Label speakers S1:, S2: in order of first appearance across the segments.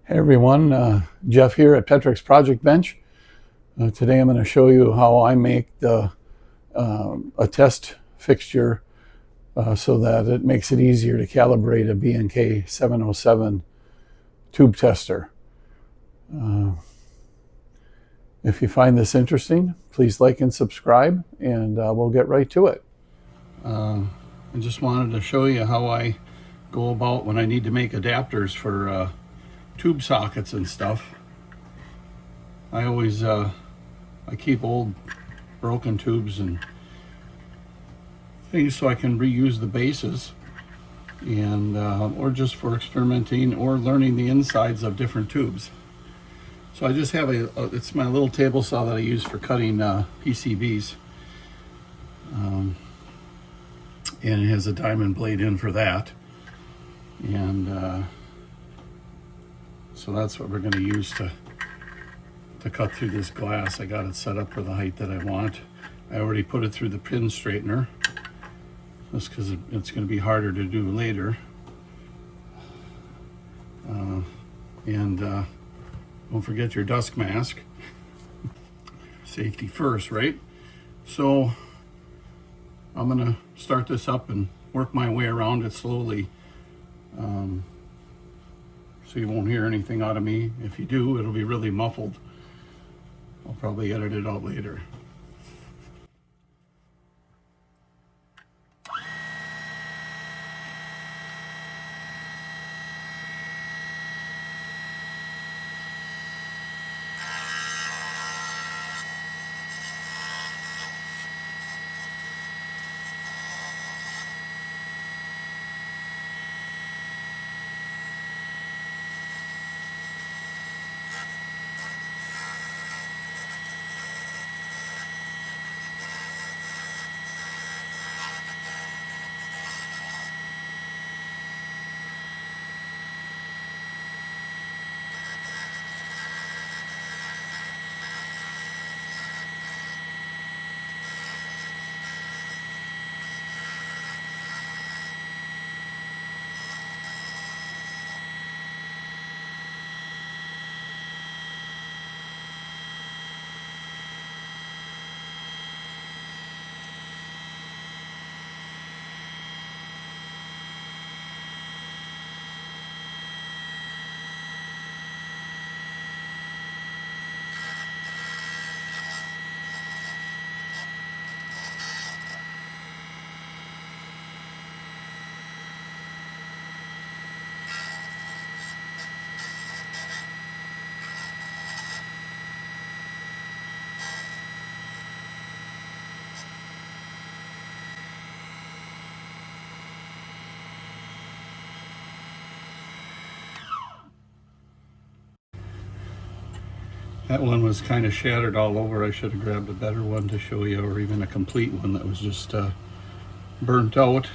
S1: Hey everyone, Jeff here at Petrik's Project Bench. Today I'm going to show you how I make a test fixture so that it makes it easier to calibrate a B&K 707 tube tester. If you find this interesting, please like and subscribe, and we'll get right to it. I just wanted to show you how I go about when I need to make adapters for tube sockets and stuff. I always I keep old broken tubes and things so I can reuse the bases, and or just for experimenting or learning the insides of different tubes. So I just have it's my little table saw that I use for cutting PCBs, and it has a diamond blade in for that, and so that's what we're going to use to cut through this glass. I got it set up for the height that I want. I already put it through the pin straightener, just because it's going to be harder to do later. And don't forget your dust mask. Safety first, right? So I'm going to start this up and work my way around it slowly. So you won't hear anything out of me. If you do, it'll be really muffled. I'll probably edit it out later. That one was kind of shattered all over. I should have grabbed a better one to show you, or even a complete one that was just burnt out.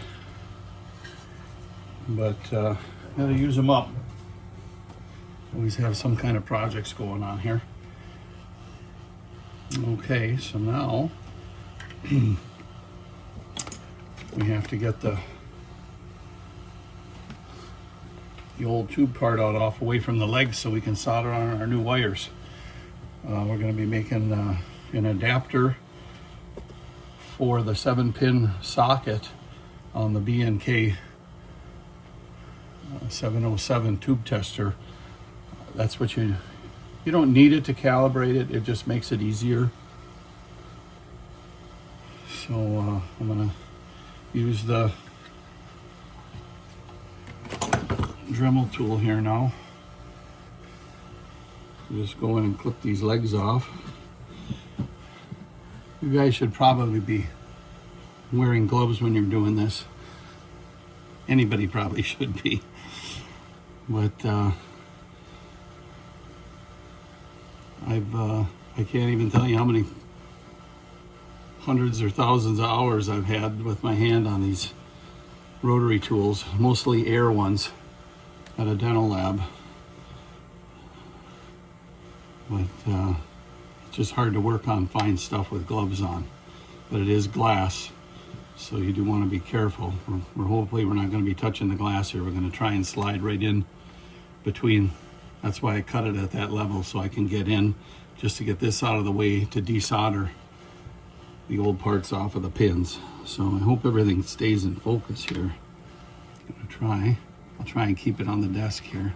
S1: But gotta use them up. Always have some kind of projects going on here. Okay, so now we have to get the old tube part off away from the legs so we can solder on our new wires. We're going to be making an adapter for the 7-pin socket on the B&K 707 tube tester. That's what you don't need it to calibrate it, it just makes it easier. So I'm going to use the Dremel tool here now. Just go in and clip these legs off. You guys should probably be wearing gloves when you're doing this. Anybody probably should be. But I can't even tell you how many hundreds or thousands of hours I've had with my hand on these rotary tools, mostly air ones at a dental lab. But it's just hard to work on fine stuff with gloves on. But it is glass, so you do want to be careful. Hopefully we're not going to be touching the glass here. We're going to try and slide right in between That's why I cut it at that level, so I can get in just to get this out of the way to desolder the old parts off of the pins. So I hope everything stays in focus here. I'll try and keep it on the desk here.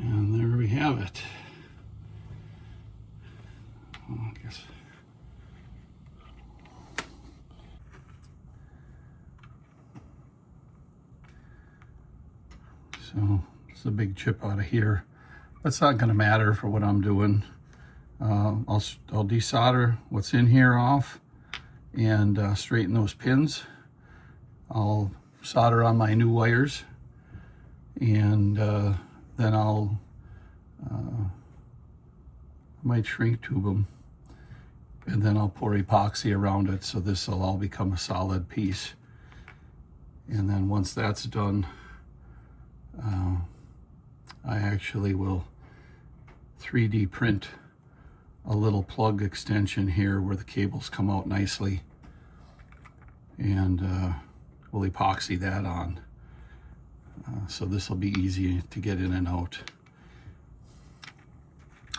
S1: And there we have it. I guess. So it's a big chip out of here. That's not going to matter for what I'm doing. I'll desolder what's in here off and straighten those pins. I'll solder on my new wires, and then I might shrink tube them, and then I'll pour epoxy around it so this will all become a solid piece. And then once that's done, I actually will 3D print a little plug extension here where the cables come out nicely, and we'll epoxy that on. So this will be easy to get in and out.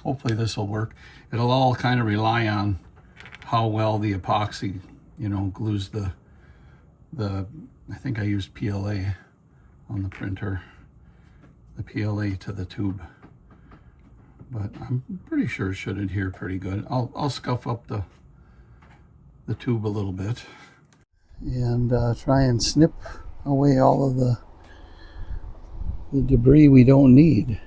S1: Hopefully this will work. It'll all kind of rely on how well the epoxy, glues the I think I used PLA on the printer, the PLA to the tube. But I'm pretty sure it should adhere pretty good. I'll scuff up the tube a little bit and try and snip away all of the debris we don't need.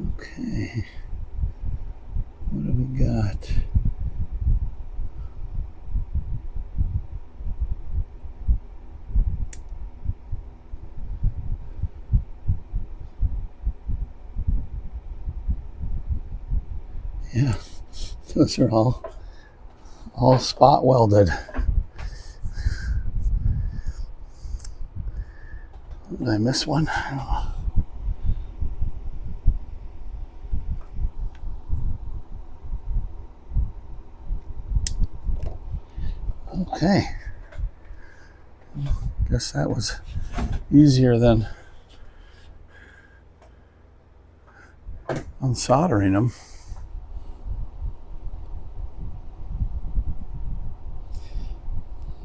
S1: Okay, what do we got? Yeah, those are all spot welded. Did I miss one? Okay, guess that was easier than unsoldering them.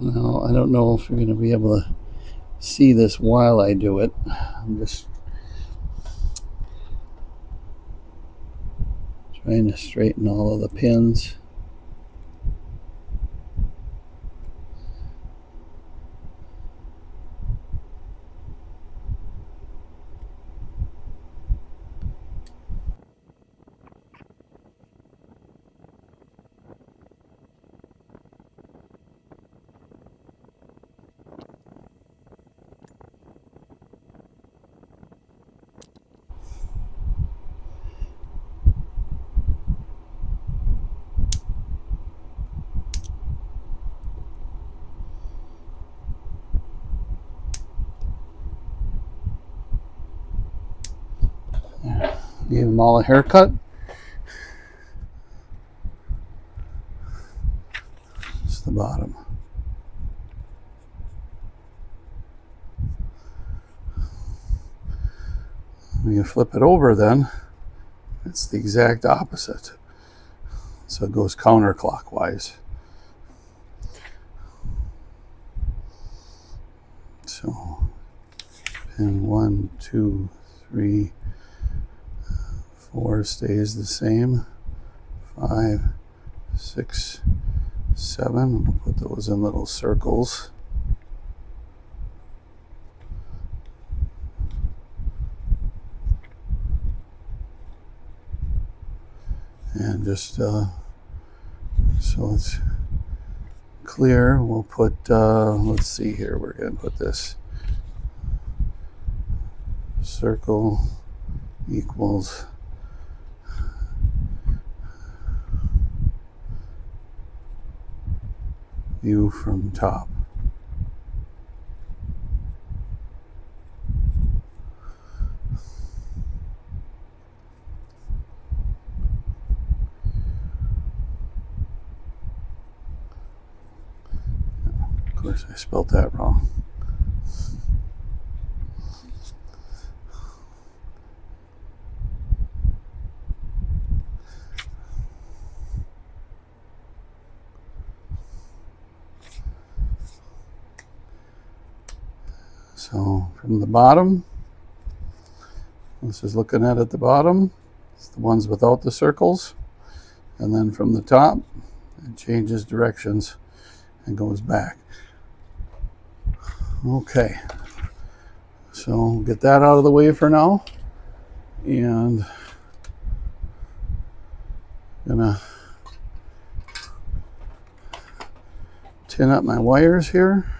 S1: Now, I don't know if you're going to be able to see this while I do it. I'm just trying to straighten all of the pins. Gave them all a haircut. the bottom. When you flip it over, then it's the exact opposite. So it goes counterclockwise. So pin 1, 2, 3, 4 stays the same. 5, 6, 7. We'll put those in little circles. And just so it's clear, we'll put, let's see here, we're going to put this circle equals view from top. Of course, I spelled that wrong. So from the bottom, this is looking at the bottom, it's the ones without the circles. And then from the top, it changes directions and goes back. Okay, so get that out of the way for now. And I'm gonna tin up my wires here.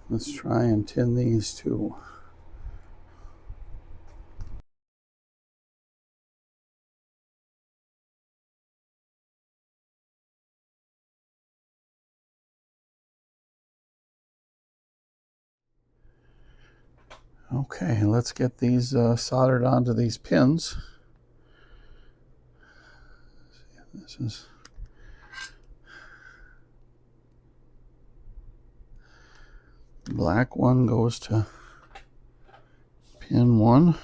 S1: Let's try and tin these too. Okay, let's get these soldered onto these pins. This is black one goes to pin 1.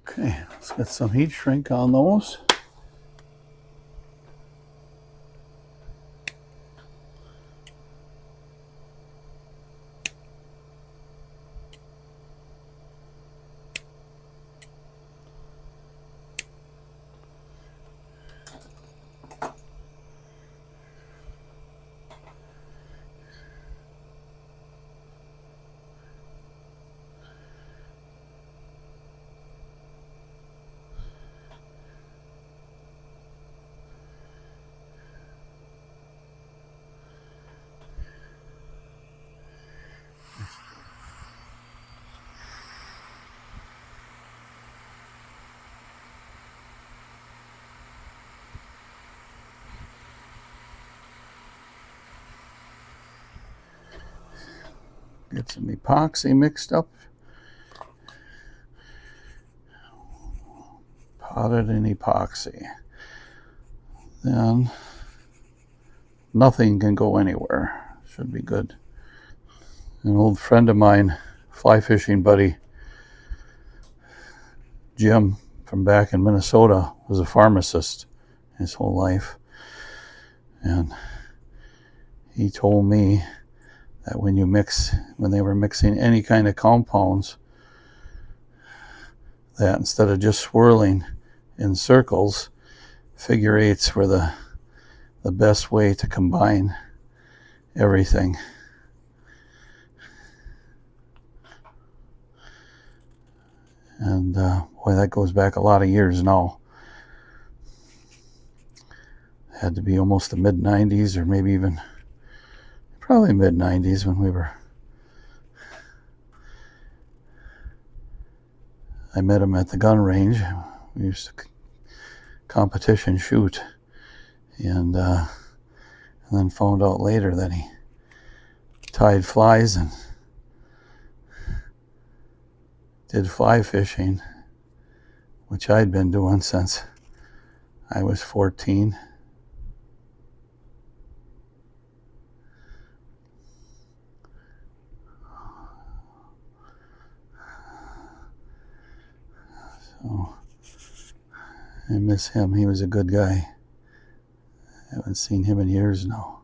S1: Okay, let's get some heat shrink on those. Get some epoxy mixed up. Potted in epoxy. then nothing can go anywhere. Should be good. An old friend of mine, fly fishing buddy, Jim, from back in Minnesota, was a pharmacist his whole life. And he told me that when they were mixing any kind of compounds, that instead of just swirling in circles, figure eights were the best way to combine everything. And boy, that goes back a lot of years now. Had to be almost the mid-90s, or maybe even probably mid-90s when I met him at the gun range. We used to competition shoot, and then found out later that he tied flies and did fly fishing, which I'd been doing since I was 14. So I miss him. He was a good guy. I haven't seen him in years now.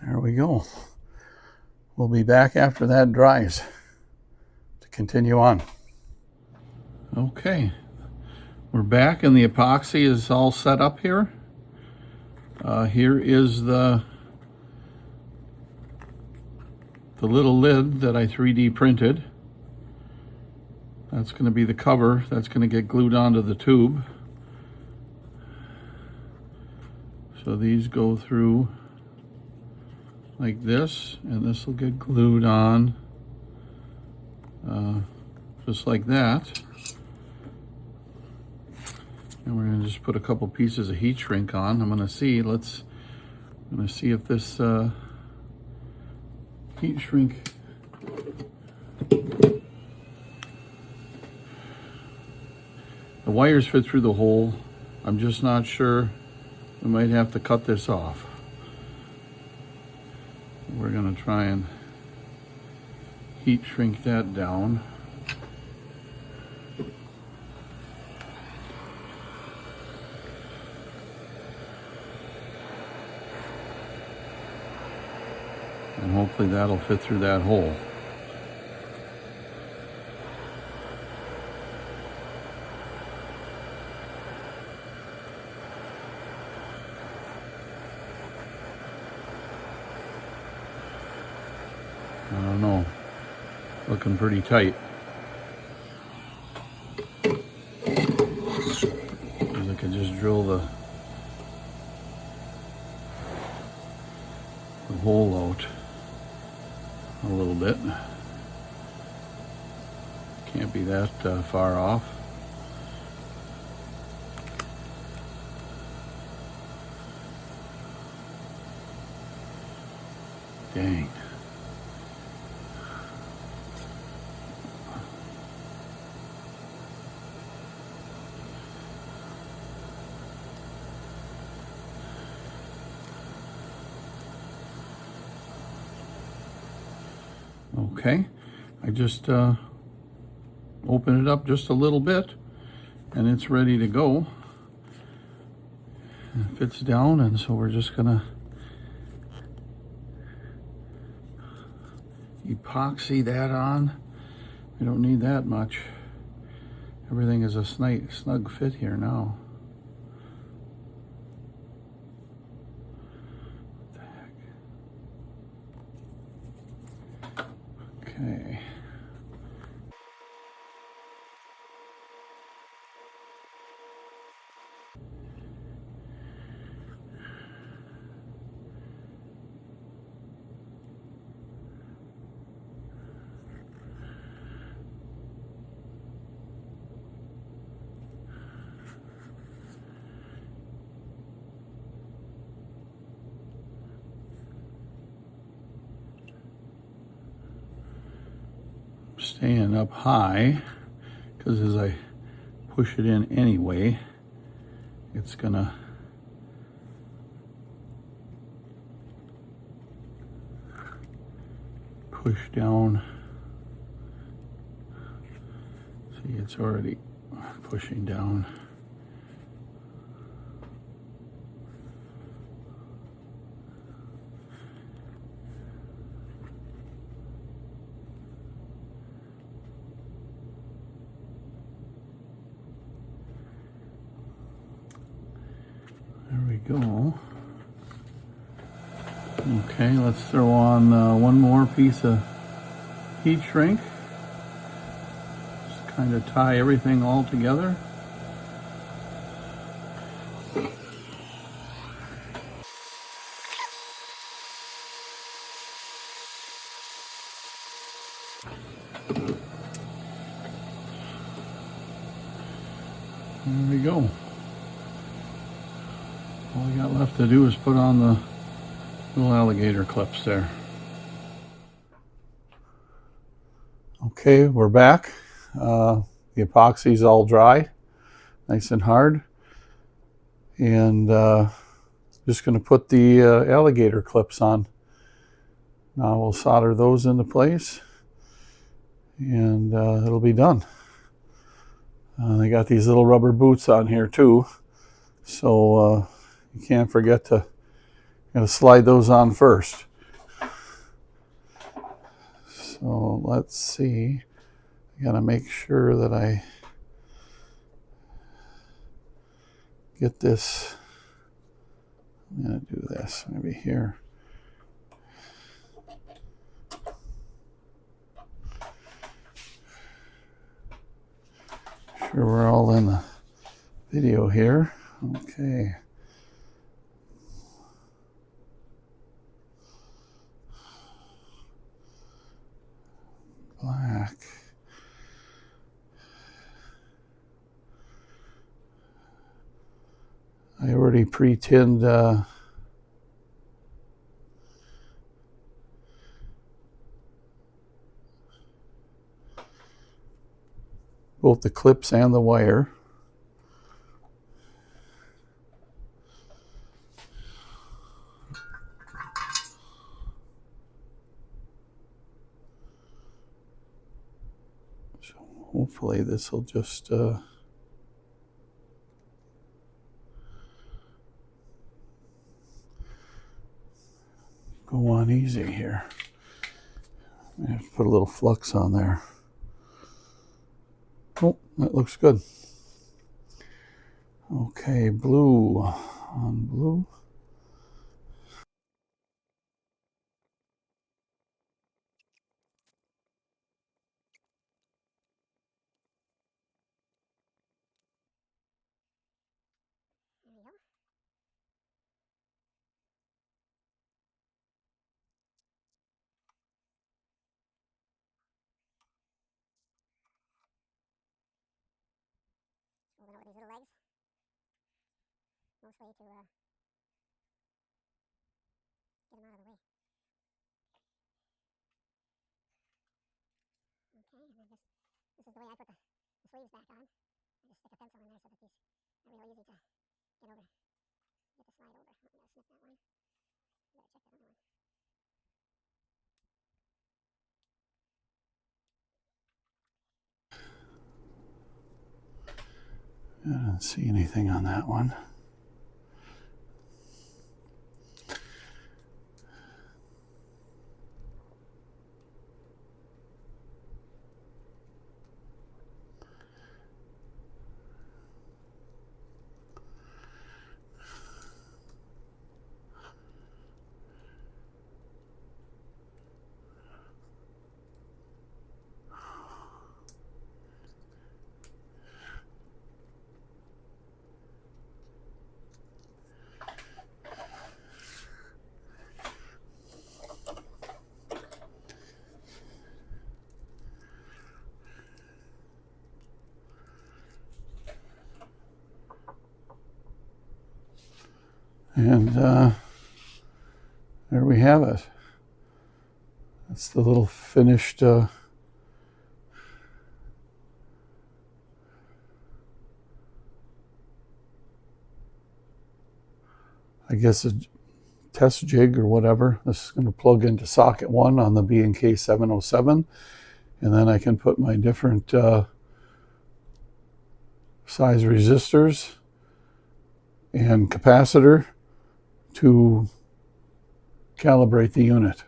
S1: There we go. We'll be back after that dries to continue on. Okay, we're back and the epoxy is all set up here. Here is the little lid that I 3D printed. That's going to be the cover that's going to get glued onto the tube. So these go through like this, and this will get glued on just like that. And we're going to just put a couple pieces of heat shrink on. I'm going to see if this heat shrink the wires fit through the hole. I'm just not sure. We might have to cut this off. We're going to try and heat shrink that down. And hopefully that'll fit through that hole. I don't know, looking pretty tight. Because I could just drill the hole out a little bit. Can't be that far off. Dang. Okay, I just open it up just a little bit and it's ready to go. It fits down, and so we're just gonna epoxy that on. We don't need that much. Everything is a snug fit here now. What the heck? Okay. Staying up high because as I push it in anyway, it's gonna push down. See, it's already pushing down. There we go. Okay, let's throw on one more piece of heat shrink. Just kind of tie everything all together. There we go. All we got left to do is put on the little alligator clips there. Okay, we're back. The epoxy's all dry, nice and hard. And just going to put the alligator clips on. Now we'll solder those into place and it'll be done. They got these little rubber boots on here too, so you can't forget to slide those on first. So let's see. I gotta make sure that I get this. I'm gonna do this maybe here. Sure we're all in the video here. Okay. Black. I already pre-tinned both the clips and the wire. So hopefully this will just go on easy here. I have to put a little flux on there. Oh, that looks good. Okay, blue on blue.
S2: mostly to get them out of the way. Okay, and then this is the way I put the sleeves back on. I just stick a pencil in there so that these are real easy to get over, get to slide over. I'm going to snip that one. Better check that other one.
S1: I don't see anything on that one. And there we have it. That's the little finished I guess a test jig or whatever. This is going to plug into socket 1 on the B&K 707, and then I can put my different size resistors and capacitor to calibrate the unit.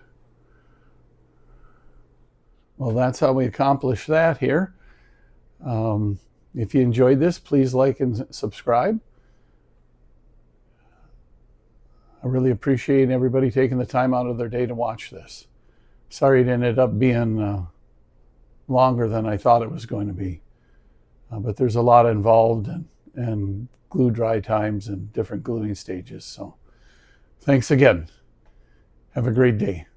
S1: Well, that's how we accomplish that here. If you enjoyed this, please like and subscribe. I really appreciate everybody taking the time out of their day to watch this. Sorry it ended up being longer than I thought it was going to be. But there's a lot involved and glue dry times and different gluing stages. So thanks again. Have a great day.